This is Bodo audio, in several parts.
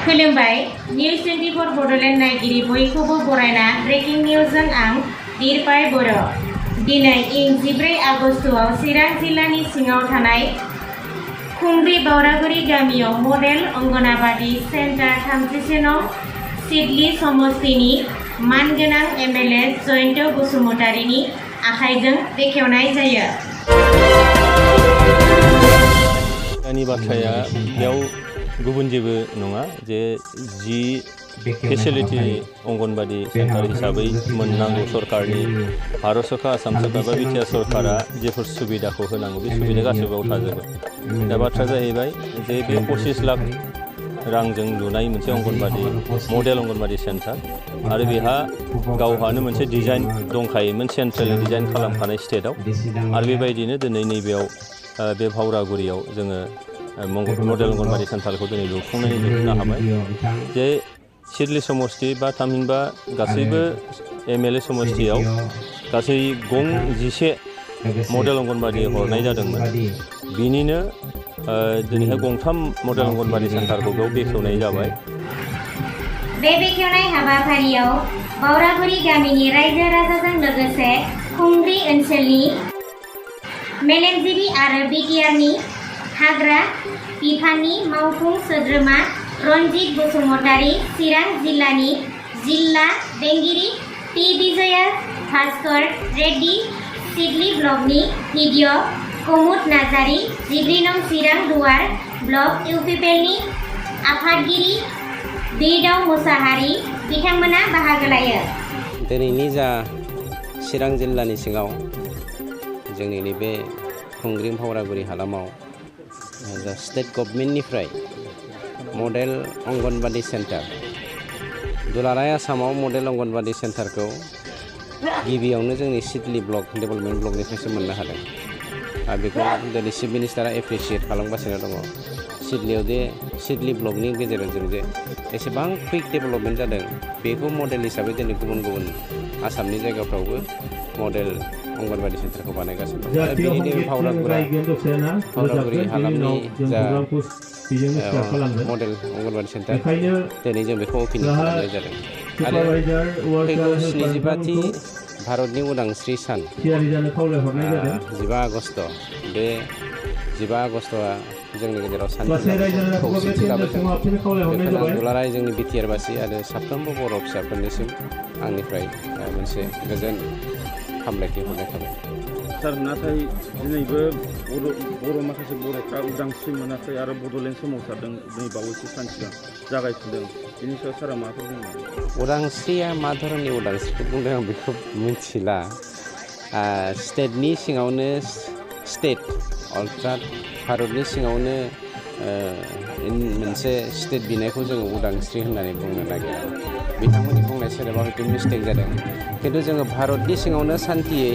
खुलुमबाय निउज 24 बड'लेण्ड नायगिरि बयखौबो बरायना ब्रेकिं निउजजों आं बिरपाय बर'। दिनै इं 14 आगस्टआव चिरां जिल्लानि सिङाव थानाय खुंब्रि बावरागुरि गामियाव मडेल अंगनाबादि सेन्टार 33 नं सिडली समस्तिनि मानगोनां एमएलए जयन्त बसुमतारीनि आखाइजों बेखेवनाय जायो। आंनि बाथ्राया बेयाव गुबुन जेबो नङा जे जि फेसिलिटि अंगनबादि सेन्टार हिसाबै मोननांगौ सरकारनि भारत सरकार आसाम सरकार बा बिटिआर सरकारा जेफोर सुबिदाखौ होनांगौ बे सुबिदा गासैबो थाजोबो। दा बाथ्राया जाहैबाय जे बे 25 लाख रांजों लुनाय मोनसे अंगनबादि मडेल अंगनबादि सेन्टार आरो बेहा गावहानो मोनसे डिजाइन दंखायोमोन सेन्ट्रेल डिजाइन खालामखानाय स्टेटआव आरो बेबायदिनो दिनै नैबेयाव बे भावरागुरियाव जोङो मडेल अंगनबादि सेन्टारखौ दिनै लुफुंनानै दिहुननो हाबाय जे सिडली समस्ति बा थामहिनबा गासैबो एमएलए समस्तियाव गासै गं 11 मडेल अंगनबादि हरनाय जादोंमोन। बिनिनो दिनैहाय गंथाम मडेल अंगनबादि सेन्टारखौ बेयाव बेखेवनाय जाबाय। बे बेखेवनाय हाबाफारियाव बावरागुरि गामिनि रायजो राजाजों लोगोसे खुंब्रि ओनसोलनि मेलेमजिबि आरो बिटिआरनि हाग्रा बिफाननि मावफुं सोद्रोमा रन्जित बसुमतारी, चिरां जिल्लानि जिल्ला बेंगिरि पि विजया भास्कर रेड्डी, सिडली ब्लकनि भिडिअ कमुद नार्जारी, 14 नं चिरां दुवार ब्लक इउपिपिएलनि आफादगिरि बिरदाव मुसाहारि बिथांमोना बाहागो लायो। दिनैनि जा चिरां जिल्लानि सिङाव जोंनि नैबे खुंग्रि भावरागुरि हालामाव जा स्टेट गभर्नमेन्टनिफ्राय मडेल अंगनबादि सेन्टार दुलाराय आसामाव मडेल अंगनबादि सेन्टारखौ गिबियावनो जोंनि सिडली ब्लक डेभेलपमेन्ट ब्लकनिफ्रायसो मोननो हादों आरो बेखौ दिनै चिफ मिनिस्टारा एप्रिसियेट खालामगासिनो दङ। सिडलीयाव जे सिडली ब्लकनि गेजेरजों जे एसेबां कुइक डेभेलपमेन्ट जादों बेखौ मडेल हिसाबै दिनै गुबुन गुबुन आसामनि जायगाफ्रावबो मडेल अंगनबादि सेन्टारखौ बानायगासिनो दं आरो बेनिनो भावरागुरि हालामनि जा मडेल अंगनबादि सेन्टार दिनै जों बेखौ अपेनिं खालामनाय जादों आरो फैगौ 75थि भारतनि उदांस्रि सान 15 आगस्ट बे 15 आगस्टआ जोंनि गेजेराव सान्थि खौसेथि लाबोथों बेखौनो आं दुलाराय जोंनि बिटिआरबासि आरो साफ्रोमबो बर' फिसाफोरनिसिम आंनिफ्राय मोनसे गोजोन हामलायथि हरनाय थाबाय। सार नाथाय दिनैबो बर' माखासे बर'फ्रा उदांस्रि मोनाखै आरो बड'लेण्ड सोमावसारदों दिनै बावैसो सान सिगां जागायफिनदों बेनि सायाव सारा माफोर बुंदों? उदांस्रिया मा धरननि उदांस्रिखौ बुंदों आं बेखौ मिथिला। स्टेटनि सिङावनो स्टेट अर्थात भारतनि सिङावनो मोनसे स्टेट बिनायखौ जोङो उदांस्रि होननानै बुंनो नागिरा। बिथांमोननि बुंनाय सोदोबा हयथ' मिस्टेक जादों खिन्थु जोङो भारतनि सिङावनो सान्थियै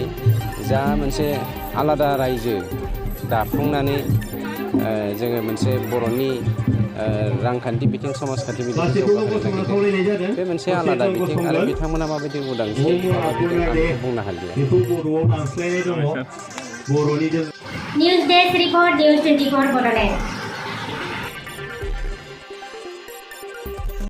जा मोनसे आलादा रायजो दाफुंनानै जोङो मोनसे बर'नि रांखान्थि बिथिं समाजखान्थि बिथिं जौगाहोनो नागिरदों बे मोनसे आलादा बिथिं आरो बिथांमोना माबायदि उदांस्रि माबायदि आं बेखौ बुंनो हालिया। News desk report news 24 Bodoland.